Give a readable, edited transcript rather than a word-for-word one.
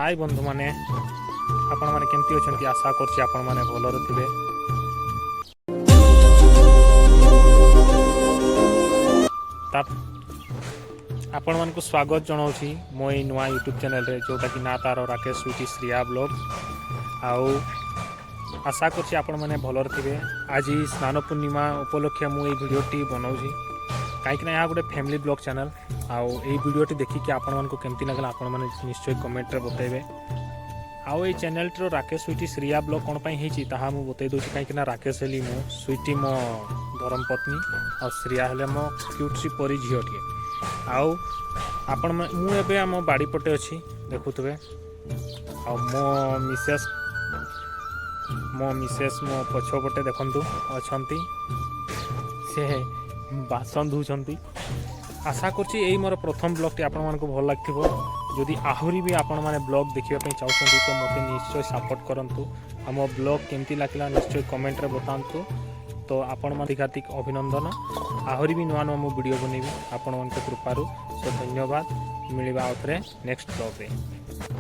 हाय बंधु माने आपण माने केमती अछंती आशा करछि आपण माने भलर थिबे। आपण मानकु स्वागत जनाऊछि मो ए नुआ यूट्यूब चैनल रे जोटा कि ना तार राकेश स्वीटी श्रिया ब्लॉग। आउ आशा करछि आपण माने भलर थिबे। आज स्नान पूर्णिमा उपलक्षे मु ए वीडियोटी बनाउछि काईकना यहाँ गोटे फैमिली ब्लॉग चैनल। आउ ए वीडियोटी देखिकी आपण मानकु केमती लागला आपण माने निश्चय कमेंट रे बतैबे। आउ ए चैनल रो राकेश स्वीटी श्रिया ब्लॉग कोन पई हेछि ताहा मु बतै दोछि काईकना राकेश हेली मु स्वीटी मो धर्म पत्नी और श्रिया हेले मो क्यूट सी परी झियोटी। आउ आपण मु एबे आम बाड़ी पटे अछि देखुतबे। आ मो मिसेस मो पछ पटे देखंतु अछंती से बासन धुचंती। आशा करछि एई मोर प्रथम ब्लॉगटी आपण मानको भल लागथिबो। जदि आहुरी भी आपण माने ब्लॉग देखिबा पई चाहउछंती तो मते निश्चय सपोर्ट करंतु। हम ब्लॉग केमती लागला निश्चय कमेंट रे बतांतु। तो आपण माने हार्दिक अभिनंदन। आहुरी भी नुआ नुआ मो वीडियो बनेबी आपण मानक कृपारू। सो धन्यवाद। मिलिबा आउथरे नेक्स्ट ब्लॉग रे।